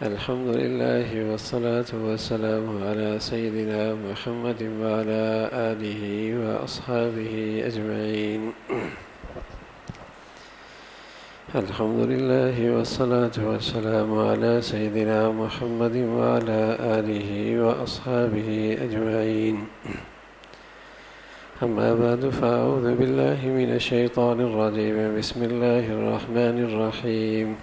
الحمد لله والصلاة والسلام على سيدنا محمد وعلى آله وأصحابه أجمعين. الحمد لله والصلاة والسلام على سيدنا محمد وعلى آله وأصحابه أجمعين. أما بعد فأعوذ بالله من الشيطان الرجيم. بسم الله الرحمن الرحيم.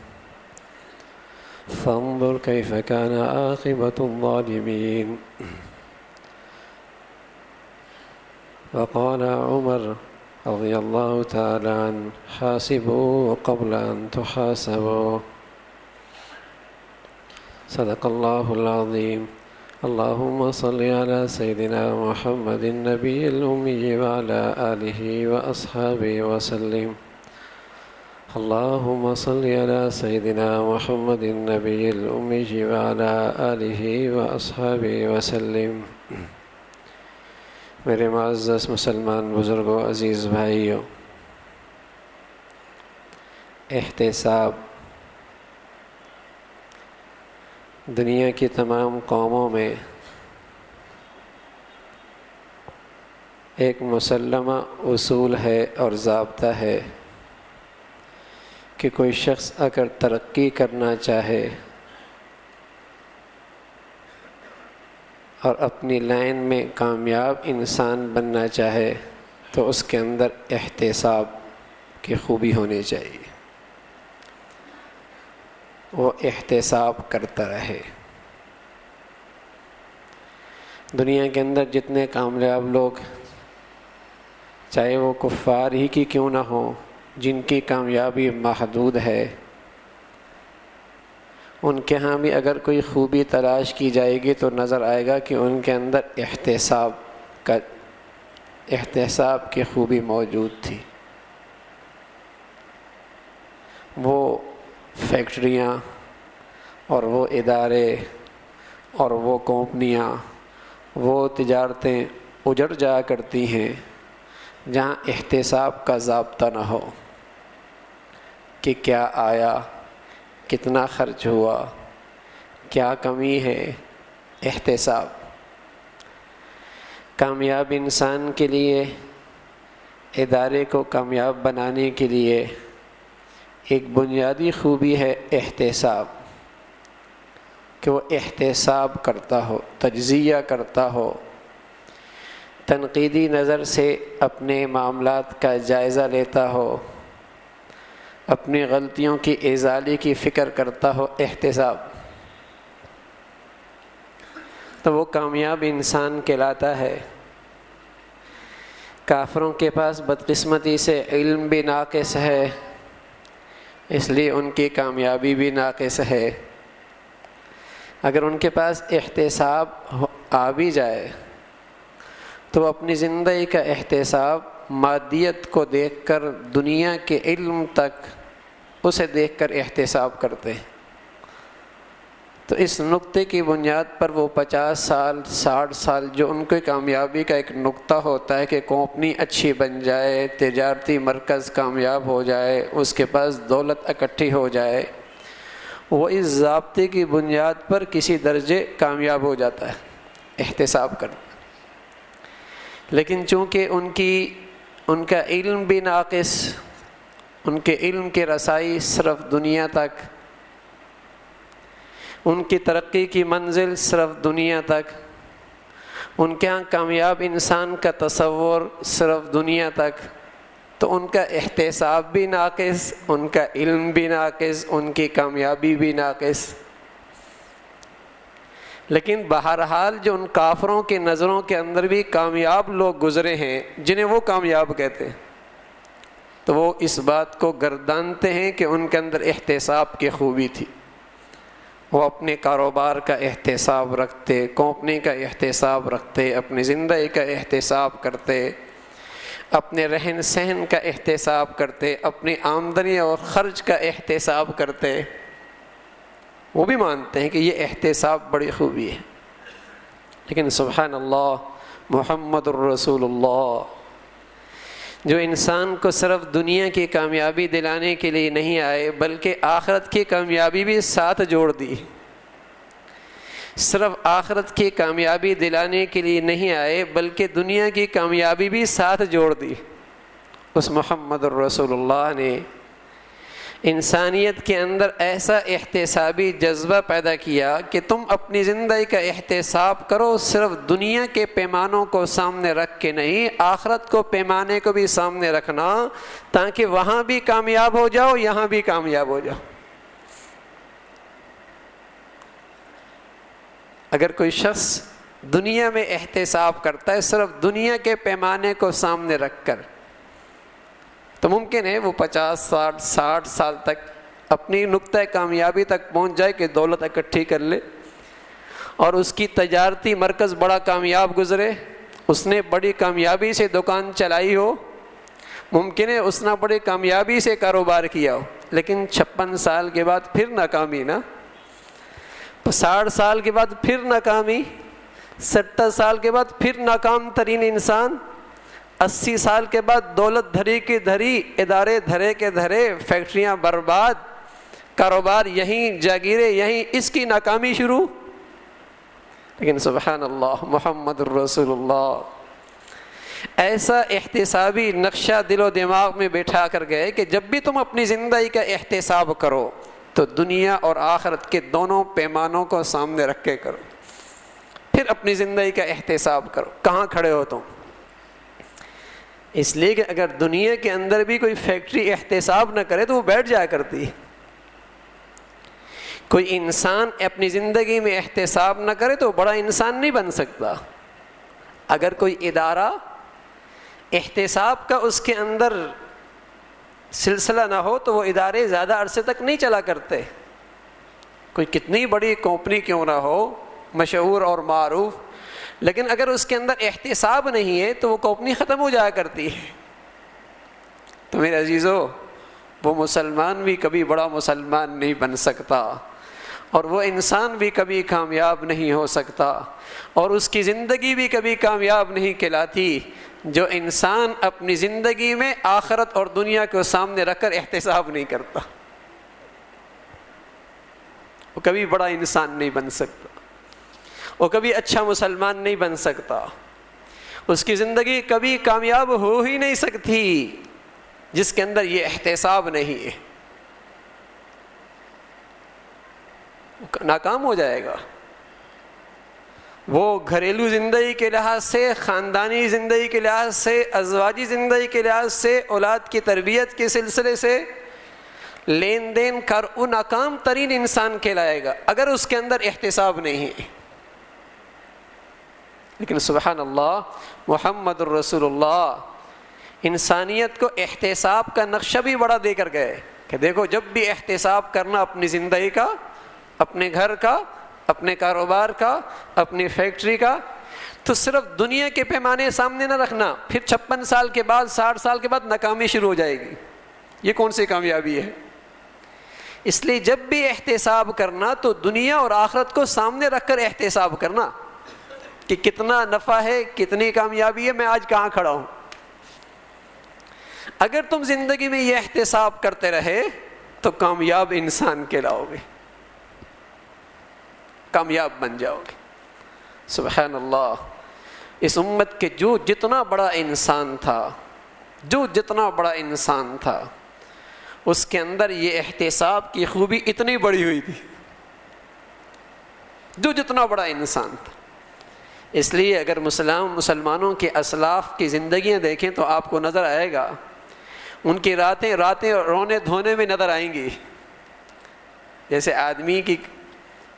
فانظر كيف كان عاقبة الظالمين. وقال عمر رضي الله تعالى عنه: حاسبوا قبل أن تحاسبوا. صدق الله العظيم. اللهم صل على سيدنا محمد النبي الأمي وعلى آله وأصحابه وسلم. اللهم صل على سيدنا محمد النبي الأمي وعلى آله وأصحابه وسلم. میرے معزز مسلمان بزرگوں، عزیز بھائیوں، احتساب دنیا کی تمام قوموں میں ایک مسلمہ اصول ہے اور ضابطہ ہے کہ کوئی شخص اگر ترقی کرنا چاہے اور اپنی لائن میں کامیاب انسان بننا چاہے تو اس کے اندر احتساب کی خوبی ہونی چاہیے، وہ احتساب کرتا رہے۔ دنیا کے اندر جتنے کامیاب لوگ، چاہے وہ کفار ہی کی کیوں نہ ہوں، جن کی کامیابی محدود ہے، ان کے ہاں بھی اگر کوئی خوبی تلاش کی جائے گی تو نظر آئے گا کہ ان کے اندر احتساب کی خوبی موجود تھی۔ وہ فیکٹریاں اور وہ ادارے اور وہ کمپنیاں، وہ تجارتیں اجڑ جایا کرتی ہیں جہاں احتساب کا ضابطہ نہ ہو کہ کیا آیا، کتنا خرچ ہوا، کیا کمی ہے۔ احتساب کامیاب انسان کے لیے، ادارے کو کامیاب بنانے کے لیے ایک بنیادی خوبی ہے احتساب، کہ وہ احتساب کرتا ہو، تجزیہ کرتا ہو، تنقیدی نظر سے اپنے معاملات کا جائزہ لیتا ہو، اپنی غلطیوں کی ازالے کی فکر کرتا ہو۔ احتساب تو وہ کامیاب انسان کہلاتا ہے۔ کافروں کے پاس بدقسمتی سے علم بھی ناقص ہے، اس لیے ان کی کامیابی بھی ناقص ہے۔ اگر ان کے پاس احتساب آ بھی جائے تو اپنی زندگی کا احتساب مادیت کو دیکھ کر، دنیا کے علم تک اسے دیکھ کر احتساب کرتے ہیں۔ تو اس نقطے کی بنیاد پر وہ 50 سال 60 سال جو ان کی کامیابی کا ایک نقطہ ہوتا ہے کہ کمپنی اچھی بن جائے، تجارتی مرکز کامیاب ہو جائے، اس کے پاس دولت اکٹھی ہو جائے، وہ اس ضابطے کی بنیاد پر کسی درجے کامیاب ہو جاتا ہے، احتساب کرتا۔ لیکن چونکہ ان کا علم بھی ناقص، ان کے علم کی رسائی صرف دنیا تک، ان کی ترقی کی منزل صرف دنیا تک، ان کے ہاں کامیاب انسان کا تصور صرف دنیا تک، تو ان کا احتساب بھی ناقص، ان کا علم بھی ناقص، ان کی کامیابی بھی ناقص۔ لیکن بہرحال جو ان کافروں کی نظروں کے اندر بھی کامیاب لوگ گزرے ہیں جنہیں وہ کامیاب کہتے ہیں، تو وہ اس بات کو گردانتے ہیں کہ ان کے اندر احتساب کی خوبی تھی۔ وہ اپنے کاروبار کا احتساب رکھتے، کمپنی کا احتساب رکھتے، اپنی زندگی کا احتساب کرتے، اپنے رہن سہن کا احتساب کرتے، اپنی آمدنی اور خرچ کا احتساب کرتے۔ وہ بھی مانتے ہیں کہ یہ احتساب بڑی خوبی ہے۔ لیکن سبحان اللہ، محمد الرسول اللہ جو انسان کو صرف دنیا کی کامیابی دلانے کے لیے نہیں آئے بلکہ آخرت کی کامیابی بھی ساتھ جوڑ دی. صرف آخرت کی کامیابی دلانے کے لیے نہیں آئے بلکہ دنیا کی کامیابی بھی ساتھ جوڑ دی. اس محمد الرسول اللہ نے انسانیت کے اندر ایسا احتسابی جذبہ پیدا کیا کہ تم اپنی زندگی کا احتساب کرو، صرف دنیا کے پیمانوں کو سامنے رکھ کے نہیں، آخرت کو پیمانے کو بھی سامنے رکھنا، تاکہ وہاں بھی کامیاب ہو جاؤ، یہاں بھی کامیاب ہو جاؤ. اگر کوئی شخص دنیا میں احتساب کرتا ہے صرف دنیا کے پیمانے کو سامنے رکھ کر، تو ممکن ہے وہ 50 60 سال تک اپنی نقطہ کامیابی تک پہنچ جائے کہ دولت اکٹھی کر لے، اور اس کی تجارتی مرکز بڑا کامیاب گزرے، اس نے بڑی کامیابی سے دکان چلائی ہو، ممکن ہے اس نے بڑی کامیابی سے کاروبار کیا ہو، لیکن 56 سال کے بعد پھر ناکامی نا، 60 سال کے بعد پھر ناکامی، 70 سال کے بعد پھر ناکام ترین انسان، 80 سال کے بعد دولت دھری کی دھری، ادارے دھرے کے دھرے، فیکٹریاں برباد، کاروبار یہیں، جاگیریں یہیں، اس کی ناکامی شروع. لیکن سبحان اللہ، محمد الرسول اللہ ایسا احتسابی نقشہ دل و دماغ میں بٹھا کر گئے کہ جب بھی تم اپنی زندگی کا احتساب کرو تو دنیا اور آخرت کے دونوں پیمانوں کو سامنے رکھ کے کرو، پھر اپنی زندگی کا احتساب کرو کہاں کھڑے ہو تم. اس لیے کہ اگر دنیا کے اندر بھی کوئی فیکٹری احتساب نہ کرے تو وہ بیٹھ جایا کرتی ہے. کوئی انسان اپنی زندگی میں احتساب نہ کرے تو بڑا انسان نہیں بن سکتا. اگر کوئی ادارہ احتساب کا اس کے اندر سلسلہ نہ ہو تو وہ ادارے زیادہ عرصے تک نہیں چلا کرتے. کوئی کتنی بڑی کمپنی کیوں نہ ہو، مشہور اور معروف، لیکن اگر اس کے اندر احتساب نہیں ہے تو وہ کمپنی ختم ہو جایا کرتی ہے. تو میرے عزیزو، وہ مسلمان بھی کبھی بڑا مسلمان نہیں بن سکتا، اور وہ انسان بھی کبھی کامیاب نہیں ہو سکتا، اور اس کی زندگی بھی کبھی کامیاب نہیں کہلاتی جو انسان اپنی زندگی میں آخرت اور دنیا کو سامنے رکھ کر احتساب نہیں کرتا. وہ کبھی بڑا انسان نہیں بن سکتا، وہ کبھی اچھا مسلمان نہیں بن سکتا، اس کی زندگی کبھی کامیاب ہو ہی نہیں سکتی جس کے اندر یہ احتساب نہیں ہے. ناکام ہو جائے گا. وہ گھریلو زندگی کے لحاظ سے، خاندانی زندگی کے لحاظ سے، ازواجی زندگی کے لحاظ سے، اولاد کی تربیت کے سلسلے سے لین دین کر وہ ناکام ترین انسان کہلائے گا اگر اس کے اندر احتساب نہیں ہے. لیکن سبحان اللہ، محمد الرسول اللہ انسانیت کو احتساب کا نقشہ بھی بڑا دے کر گئے کہ دیکھو، جب بھی احتساب کرنا اپنی زندگی کا، اپنے گھر کا، اپنے کاروبار کا، اپنی فیکٹری کا، تو صرف دنیا کے پیمانے سامنے نہ رکھنا، پھر 56 سال کے بعد، 60 سال کے بعد ناکامی شروع ہو جائے گی. یہ کون سی کامیابی ہے؟ اس لیے جب بھی احتساب کرنا تو دنیا اور آخرت کو سامنے رکھ کر احتساب کرنا کہ کتنا نفع ہے، کتنی کامیابی ہے، میں آج کہاں کھڑا ہوں. اگر تم زندگی میں یہ احتساب کرتے رہے تو کامیاب انسان کہلاؤ گے، کامیاب بن جاؤ گے. سبحان اللہ. اس امت کے جو جتنا بڑا انسان تھا اس کے اندر یہ احتساب کی خوبی اتنی بڑی ہوئی تھی، جو جتنا بڑا انسان تھا. اس لیے اگر مسلمانوں کے اسلاف کی زندگیاں دیکھیں تو آپ کو نظر آئے گا، ان کی راتیں رونے دھونے میں نظر آئیں گی. جیسے آدمی کی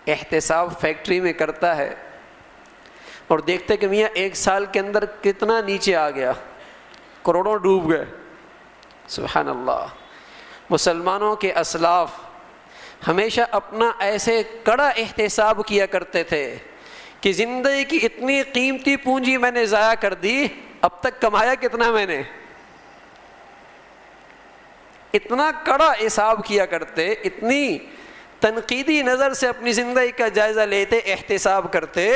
احتساب فیکٹری میں کرتا ہے اور دیکھتے کہ میاں 1 سال کے اندر کتنا نیچے آ گیا، کروڑوں ڈوب گئے. سبحان اللہ. مسلمانوں کے اسلاف ہمیشہ اپنا ایسے کڑا احتساب کیا کرتے تھے کہ زندگی کی اتنی قیمتی پونجی میں نے ضائع کر دی، اب تک کمایا کتنا میں نے. اتنا کڑا حساب کیا کرتے، اتنی تنقیدی نظر سے اپنی زندگی کا جائزہ لیتے، احتساب کرتے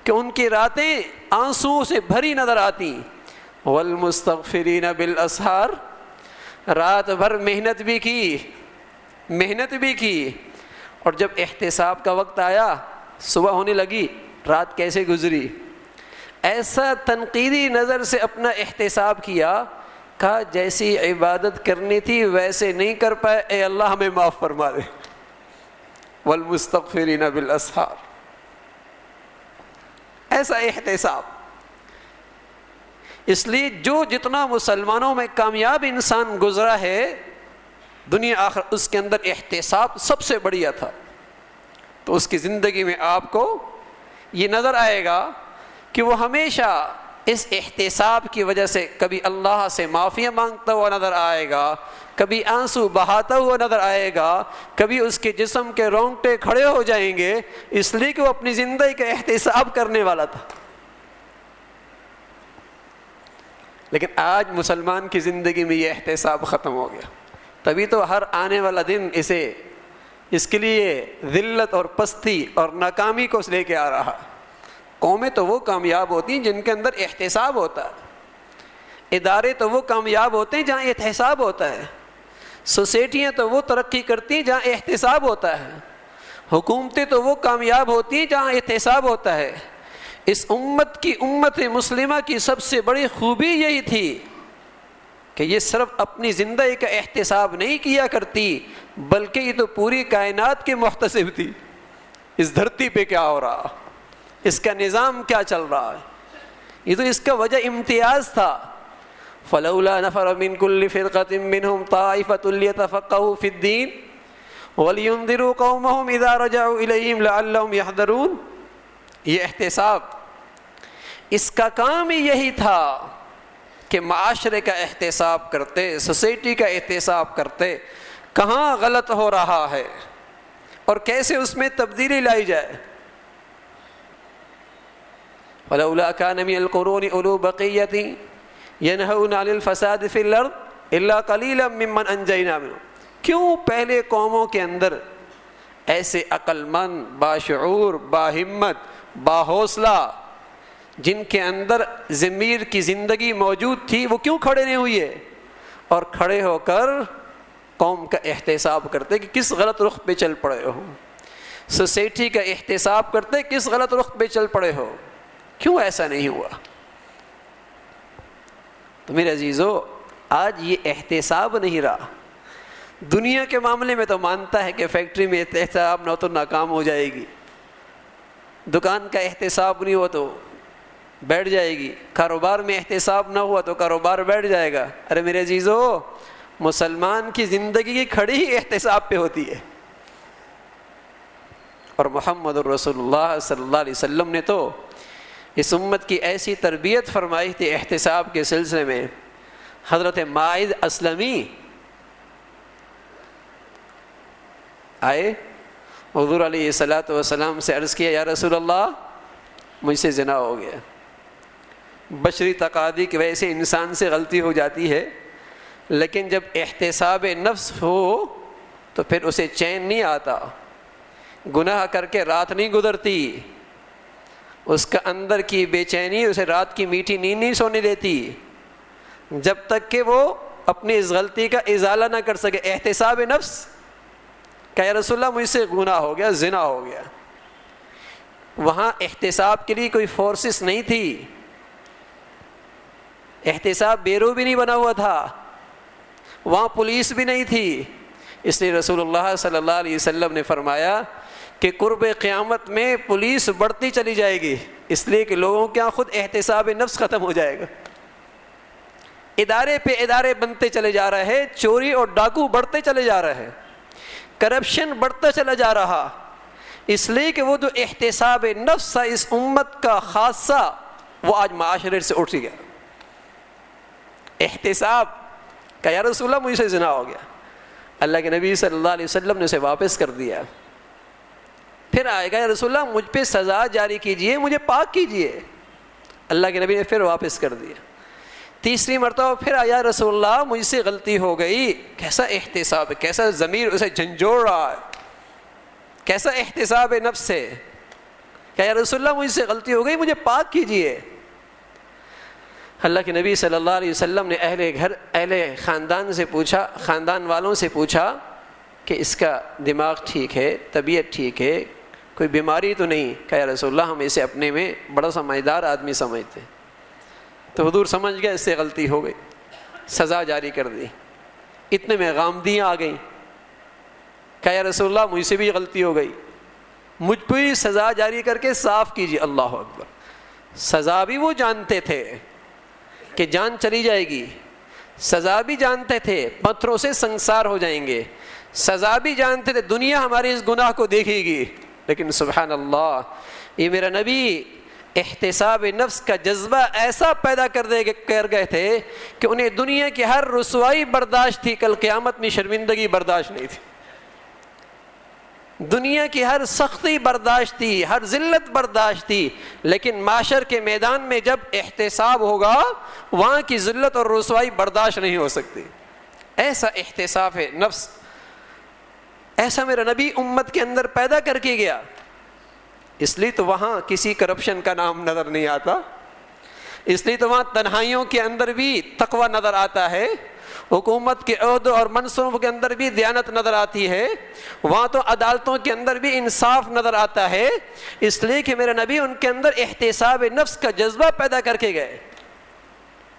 کہ ان کی راتیں آنسو سے بھری نظر آتی. والمستغفرین بالاسحار، رات بھر محنت بھی کی، اور جب احتساب کا وقت آیا، صبح ہونے لگی، رات کیسے گزری، ایسا تنقیدی نظر سے اپنا احتساب کیا، کہا جیسی عبادت کرنی تھی ویسے نہیں کر پائے، اے اللہ ہمیں معاف فرما دے۔ والمستغفرین بالاسحار، ایسا احتساب۔ اس لیے جتنا مسلمانوں میں کامیاب انسان گزرا ہے دنیا آخر، اس کے اندر احتساب سب سے بڑھیا تھا۔ تو اس کی زندگی میں آپ کو یہ نظر آئے گا کہ وہ ہمیشہ اس احتساب کی وجہ سے کبھی اللہ سے معافی مانگتا ہوا نظر آئے گا، کبھی آنسو بہاتا ہوا نظر آئے گا، کبھی اس کے جسم کے رونگٹے کھڑے ہو جائیں گے، اس لیے کہ وہ اپنی زندگی کا احتساب کرنے والا تھا۔ لیکن آج مسلمان کی زندگی میں یہ احتساب ختم ہو گیا، تبھی تو ہر آنے والا دن اس کے لیے ذلت اور پستی اور ناکامی کو لے کے آ رہا۔ قومیں تو وہ کامیاب ہوتی ہیں جن کے اندر احتساب ہوتا ہے، ادارے تو وہ کامیاب ہوتے ہیں جہاں احتساب ہوتا ہے، سوسائٹیاں تو وہ ترقی کرتی ہیں جہاں احتساب ہوتا ہے، حکومتیں تو وہ کامیاب ہوتی ہیں جہاں احتساب ہوتا ہے۔ اس امت مسلمہ کی سب سے بڑی خوبی یہی تھی کہ یہ صرف اپنی زندگی کا احتساب نہیں کیا کرتی، بلکہ یہ تو پوری کائنات کی محتسب تھی۔ اس دھرتی پہ کیا ہو رہا، اس کا نظام کیا چل رہا ہے، یہ تو اس کا وجہ امتیاز تھا۔ فلولا نفر من كل فرقة منهم طائفة ليتفقهوا في الدين ولينذروا قومهم اذا رجعوا اليهم لعلهم يحذرون۔ یہ احتساب، اس کا کام ہی یہی تھا کہ معاشرے کا احتساب کرتے، سوسائٹی کا احتساب کرتے، کہاں غلط ہو رہا ہے اور کیسے اس میں تبدیلی لائی جائے۔ ولولا كان من القرون اولو بقية ينهون عن الفساد في الارض الا قليلا ممن انجينا منهم، کیوں پہلے قوموں کے اندر ایسے عقل مند، باشعور، باہمت، باحوصلہ، جن کے اندر ضمیر کی زندگی موجود تھی، وہ کیوں کھڑے نہیں ہوئے اور کھڑے ہو کر قوم کا احتساب کرتے کہ کس غلط رخ پہ چل پڑے ہو، سوسائٹی کا احتساب کرتے کس غلط رخ پہ چل پڑے ہو، کیوں ایسا نہیں ہوا؟ تو میرے عزیزو، آج یہ احتساب نہیں رہا۔ دنیا کے معاملے میں تو مانتا ہے کہ فیکٹری میں احتساب نہ ہو تو ناکام ہو جائے گی، دکان کا احتساب نہیں ہوا تو بیٹھ جائے گی، کاروبار میں احتساب نہ ہوا تو کاروبار بیٹھ جائے گا۔ ارے میرے عزیزو، مسلمان کی زندگی کی کھڑی ہی احتساب پہ ہوتی ہے، اور محمد الرسول اللہ صلی اللہ علیہ وسلم نے تو اس امت کی ایسی تربیت فرمائی تھی احتساب کے سلسلے میں۔ حضرت ماعز اسلمی آئے، حضور علیہ الصلوۃ والسلام سے عرض کیا، یا رسول اللہ مجھ سے زنا ہو گیا۔ بشری تقاضی کی وجہ سے انسان سے غلطی ہو جاتی ہے، لیکن جب احتساب نفس ہو تو پھر اسے چین نہیں آتا، گناہ کر کے رات نہیں گزرتی، اس کا اندر کی بے چینی اسے رات کی میٹھی نیند نہیں سونے دیتی جب تک کہ وہ اپنی اس غلطی کا ازالہ نہ کر سکے۔ احتساب نفس کہ یا رسول اللہ مجھ سے گناہ ہو گیا، زنا ہو گیا۔ وہاں احتساب کے لیے کوئی فورسز نہیں تھی، احتساب بیرو بھی نہیں بنا ہوا تھا، وہاں پولیس بھی نہیں تھی۔ اس لیے رسول اللہ صلی اللہ علیہ وسلم نے فرمایا کہ قرب قیامت میں پولیس بڑھتی چلی جائے گی، اس لیے کہ لوگوں کے یہاں خود احتساب نفس ختم ہو جائے گا، ادارے پہ ادارے بنتے چلے جا رہے ہیں، چوری اور ڈاکو بڑھتے چلے جا رہے ہیں، کرپشن بڑھتا چلا جا رہا، اس لیے کہ وہ جو احتساب نفس تھا اس امت کا خاصہ، وہ آج معاشرے سے اٹھ گیا۔ احتساب کہ یا رسول اللہ مجھ سے زنا ہو گیا، اللہ کے نبی صلی اللہ علیہ وسلم نے اسے واپس کر دیا۔ پھر آئے گا، یا رسول اللہ مجھ پہ سزا جاری کیجئے، مجھے پاک کیجئے، اللہ کے نبی نے پھر واپس کر دیا۔ تیسری مرتبہ پھر آیا، رسول اللہ مجھ سے غلطی ہو گئی۔ کیسا احتساب ہے، کیسا ضمیر اسے جھنجھوڑ رہا ہے، کیسا احتساب نفس ہے کہ یا رسول اللہ مجھ سے غلطی ہو گئی، مجھے پاک کیجئے۔ اللہ کے نبی صلی اللہ علیہ وسلم نے اہل خاندان سے پوچھا، خاندان والوں سے پوچھا کہ اس کا دماغ ٹھیک ہے، طبیعت ٹھیک ہے، کوئی بیماری تو نہیں؟ کہا یا رسول اللہ ہم اسے اپنے میں بڑا سمجھدار آدمی سمجھتے ہیں۔ تو حضور سمجھ گئے اس سے غلطی ہو گئی، سزا جاری کر دی۔ اتنے میں غامدیاں آ گئیں، کہا یا رسول اللہ مجھ سے بھی غلطی ہو گئی، مجھ پہ ہی سزا جاری کر کے صاف کیجیے۔ اللہ اکبر! سزا بھی وہ جانتے تھے کہ جان چلی جائے گی، سزا بھی جانتے تھے پتھروں سے سنسار ہو جائیں گے، سزا بھی جانتے تھے دنیا ہمارے اس گناہ کو دیکھے گی، لیکن سبحان اللہ یہ میرا نبی احتساب نفس کا جذبہ ایسا پیدا کر گئے تھے کہ انہیں دنیا کی ہر رسوائی برداشت تھی، کل قیامت میں شرمندگی برداشت نہیں تھی۔ دنیا کی ہر سختی برداشت تھی، ہر ذلت برداشت تھی، لیکن معاشر کے میدان میں جب احتساب ہوگا وہاں کی ذلت اور رسوائی برداشت نہیں ہو سکتی۔ ایسا احتساب ہے نفس، ایسا میرا نبی امت کے اندر پیدا کر کے گیا، اس لیے تو وہاں کسی کرپشن کا نام نظر نہیں آتا، اس لیے تو وہاں تنہائیوں کے اندر بھی تقوی نظر آتا ہے، حکومت کے عہدوں اور منصبوں کے اندر بھی دیانت نظر آتی ہے، وہاں تو عدالتوں کے اندر بھی انصاف نظر آتا ہے، اس لیے کہ میرے نبی ان کے اندر احتساب نفس کا جذبہ پیدا کر کے گئے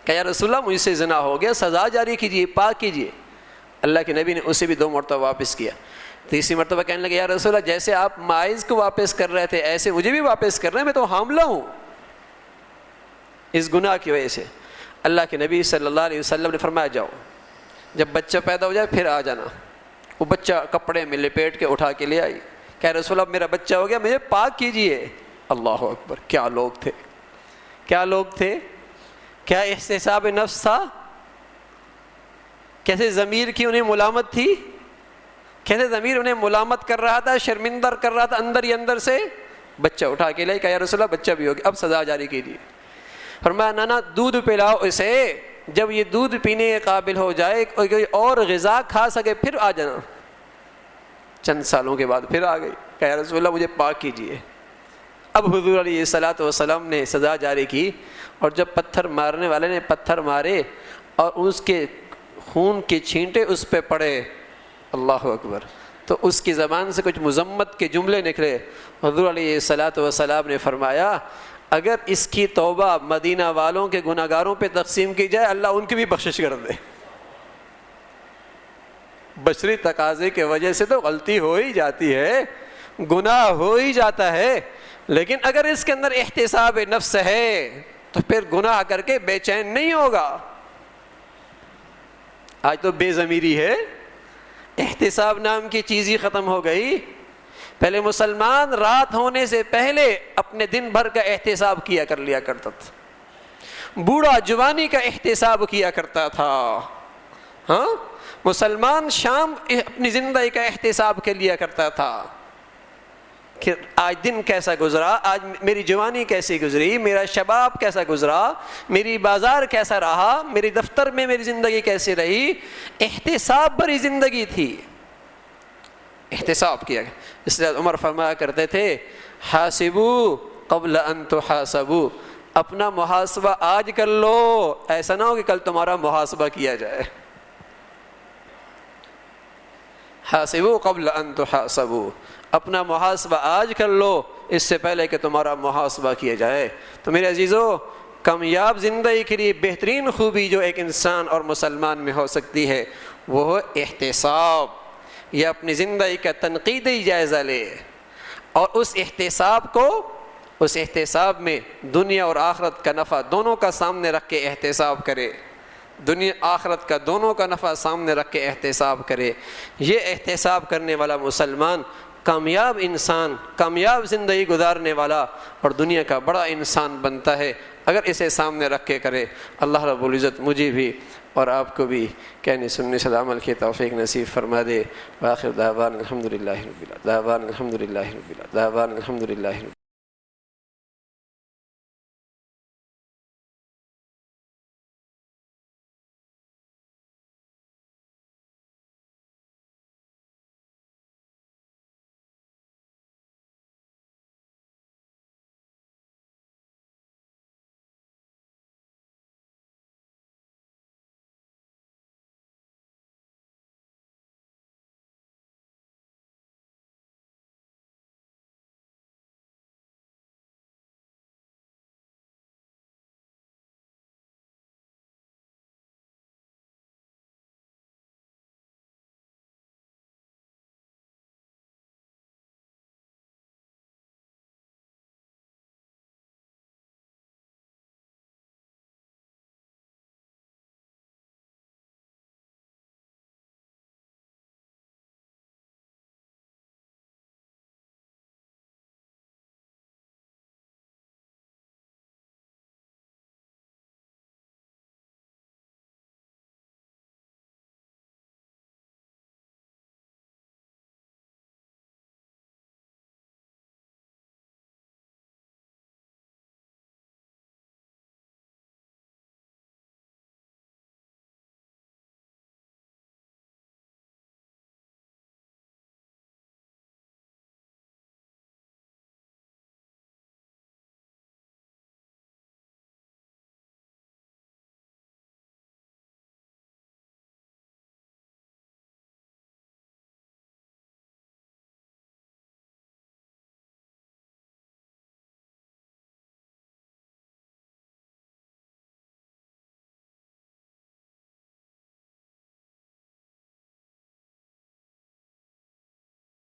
کہ یا رسول اللہ مجھ سے زنا ہو گیا، سزا جاری کیجیے، پاک کیجیے۔ اللہ کے نبی نے اسے بھی 2 مرتبہ واپس کیا۔ تیسری مرتبہ کہنے لگے یا رسول اللہ جیسے آپ ماعز کو واپس کر رہے تھے ایسے مجھے بھی واپس کر رہے ہیں، میں تو حاملہ ہوں اس گناہ کی وجہ سے۔ اللہ کے نبی صلی اللہ علیہ وسلم نے فرمایا جاؤ جب بچہ پیدا ہو جائے پھر آ جانا۔ وہ بچہ کپڑے میں لپیٹ کے اٹھا کے لے آئی، کہ رسول اللہ میرا بچہ ہو گیا، مجھے پاک کیجئے۔ اللہ اکبر! کیا لوگ تھے، کیا لوگ تھے، کیا احتساب نفس تھا، کیسے ضمیر کی انہیں ملامت تھی، کیسے ضمیر انہیں ملامت کر رہا تھا، شرمندر کر رہا تھا، اندر ہی اندر سے بچہ اٹھا کے لے، کہ یا رسول اللہ بچہ بھی ہو گیا، اب سزا جاری کیجیے۔ فرمایا نانا دودھ پلاؤ اسے، جب یہ دودھ پینے کے قابل ہو جائے کوئی اور غذا کھا سکے پھر آ جانا۔ چند سالوں کے بعد پھر آ گئی، کہ یا رسول اللہ مجھے پاک کیجیے۔ اب حضور علیہ الصلوۃ والسلام نے سزا جاری کی، اور جب پتھر مارنے والے نے پتھر مارے اور اس کے خون کے چھینٹے اس پہ پڑے، اللہ اکبر، تو اس کی زبان سے کچھ مذمت کے جملے نکلے۔ حضور علیہ الصلوۃ والسلام نے فرمایا اگر اس کی توبہ مدینہ والوں کے گناہگاروں پہ تقسیم کی جائے اللہ ان کی بھی بخشش کر دے۔ بشری تقاضے کی وجہ سے تو غلطی ہو ہی جاتی ہے، گناہ ہو ہی جاتا ہے، لیکن اگر اس کے اندر احتساب نفس ہے تو پھر گناہ کر کے بے چین نہیں ہوگا۔ آج تو بے ضمیری ہے، احتساب نام کی چیز ہی ختم ہو گئی۔ پہلے مسلمان رات ہونے سے پہلے اپنے دن بھر کا احتساب کیا کر لیا کرتا تھا، بوڑھا جوانی کا احتساب کیا کرتا تھا۔ ہاں مسلمان شام اپنی زندگی کا احتساب کے لیا کرتا تھا کہ آج دن کیسا گزرا، آج میری جوانی کیسی گزری، میرا شباب کیسا گزرا، میری بازار کیسا رہا، میری دفتر میں میری زندگی کیسی رہی۔ احتساب بھری زندگی تھی، احتساب کیا۔ اس لیے عمر فرمایا کرتے تھے حاسبو قبل ان تحاسبو، اپنا محاسبہ آج کر لو، ایسا نہ ہو کہ کل تمہارا محاسبہ کیا جائے۔ حاسبو قبل ان تحاسبو، اپنا محاسبہ آج کر لو اس سے پہلے کہ تمہارا محاسبہ کیا جائے۔ تو میرے عزیزو، کامیاب زندگی کے لیے بہترین خوبی جو ایک انسان اور مسلمان میں ہو سکتی ہے وہ ہے احتساب، یا اپنی زندگی کا تنقیدی جائزہ لے اور اس احتساب میں دنیا اور آخرت کا نفع دونوں کا سامنے رکھ کے احتساب کرے، دنیا آخرت کا دونوں کا نفع سامنے رکھ کے احتساب کرے۔ یہ احتساب کرنے والا مسلمان کامیاب انسان، کامیاب زندگی گزارنے والا اور دنیا کا بڑا انسان بنتا ہے اگر اسے سامنے رکھ کے کرے۔ اللہ رب العزت مجھے بھی اور آپ کو بھی کہنے سننے سے عمل کی توفیق نصیب فرما دے۔ وآخر دعوانا الحمدللہ رب العالمین، دعوانا الحمدللہ رب العالمین، دعوانا الحمدللہ رب العالمین۔